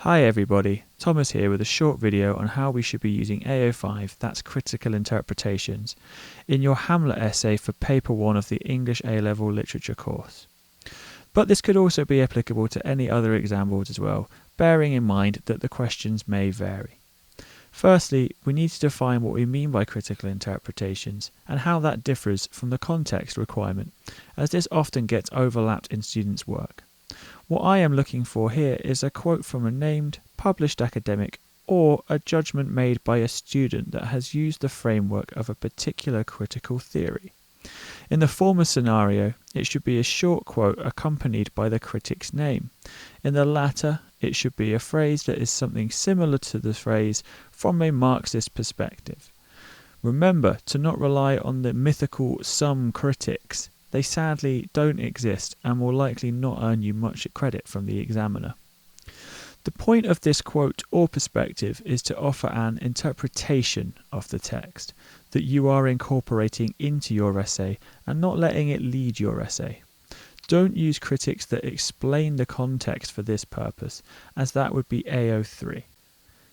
Hi everybody, Thomas here with a short video on how we should be using AO5, that's critical interpretations, in your Hamlet essay for paper 1 of the English A-level literature course. But this could also be applicable to any other exam boards as well, bearing in mind that the questions may vary. Firstly, we need to define what we mean by critical interpretations and how that differs from the context requirement, as this often gets overlapped in students' work. What I am looking for here is a quote from a named, published academic or a judgment made by a student that has used the framework of a particular critical theory. In the former scenario, it should be a short quote accompanied by the critic's name. In the latter, it should be a phrase that is something similar to the phrase from a Marxist perspective. Remember to not rely on the mythical some critics. They sadly don't exist and will likely not earn you much credit from the examiner. The point of this quote or perspective is to offer an interpretation of the text that you are incorporating into your essay and not letting it lead your essay. Don't use critics that explain the context for this purpose, as that would be AO3.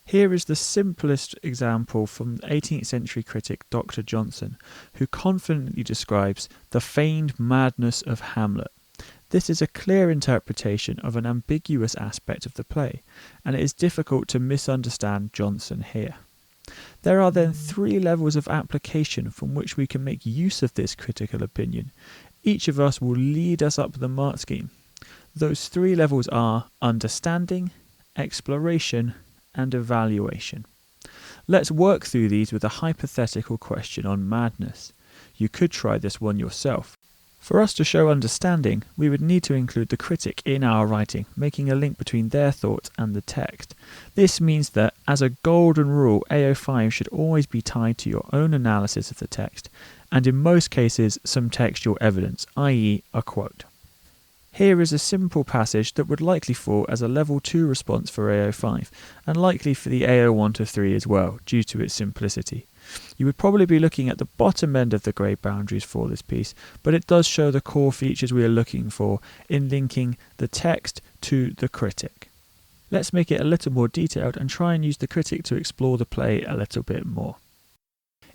Here is the simplest example from 18th century critic Dr. Johnson, who confidently describes the feigned madness of Hamlet. This is a clear interpretation of an ambiguous aspect of the play, and it is difficult to misunderstand Johnson here. There are then 3 levels of application from which we can make use of this critical opinion. Each of us will lead us up the mark scheme. Those 3 levels are understanding, exploration, and evaluation. Let's work through these with a hypothetical question on madness. You could try this one yourself. For us to show understanding, we would need to include the critic in our writing, making a link between their thoughts and the text. This means that, as a golden rule, AO5 should always be tied to your own analysis of the text, and in most cases some textual evidence, i.e. a quote. Here is a simple passage that would likely fall as a level 2 response for AO5, and likely for the AO1 to 3 as well, due to its simplicity. You would probably be looking at the bottom end of the grade boundaries for this piece, but it does show the core features we are looking for in linking the text to the critic. Let's make it a little more detailed and try and use the critic to explore the play a little bit more.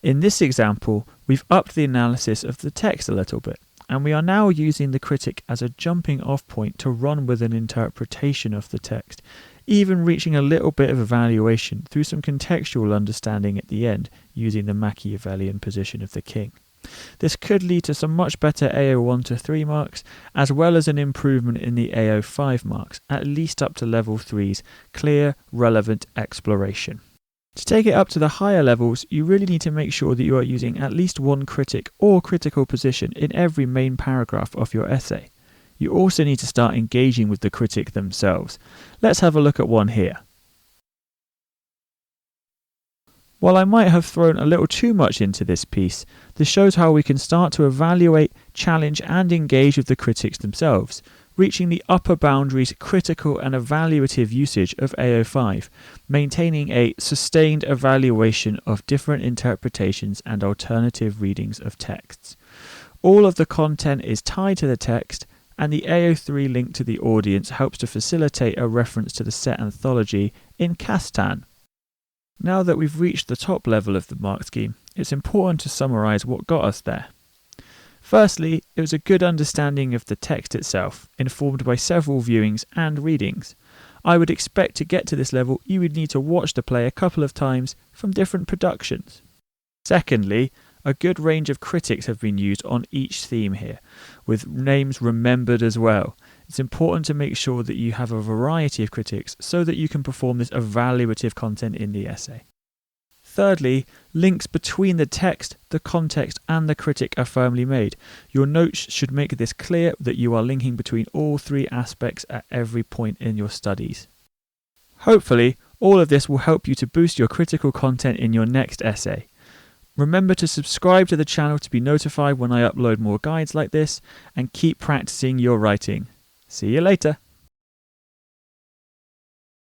In this example, we've upped the analysis of the text a little bit, and we are now using the critic as a jumping off point to run with an interpretation of the text, even reaching a little bit of evaluation through some contextual understanding at the end, using the Machiavellian position of the king. This could lead to some much better AO1 to 3 marks, as well as an improvement in the AO5 marks, at least up to level 3's clear, relevant exploration. To take it up to the higher levels, you really need to make sure that you are using at least one critic or critical position in every main paragraph of your essay. You also need to start engaging with the critic themselves. Let's have a look at one here. While I might have thrown a little too much into this piece, this shows how we can start to evaluate, challenge and engage with the critics themselves, reaching the upper boundaries critical and evaluative usage of AO5, maintaining a sustained evaluation of different interpretations and alternative readings of texts. All of the content is tied to the text, and the AO3 link to the audience helps to facilitate a reference to the set anthology in Castan. Now that we've reached the top level of the mark scheme, it's important to summarise what got us there. Firstly, it was a good understanding of the text itself, informed by several viewings and readings. I would expect to get to this level you would need to watch the play a couple of times from different productions. Secondly, a good range of critics have been used on each theme here, with names remembered as well. It's important to make sure that you have a variety of critics so that you can perform this evaluative content in the essay. Thirdly, links between the text, the context and the critic are firmly made. Your notes should make this clear that you are linking between all 3 aspects at every point in your studies. Hopefully, all of this will help you to boost your critical content in your next essay. Remember to subscribe to the channel to be notified when I upload more guides like this, and keep practicing your writing. See you later.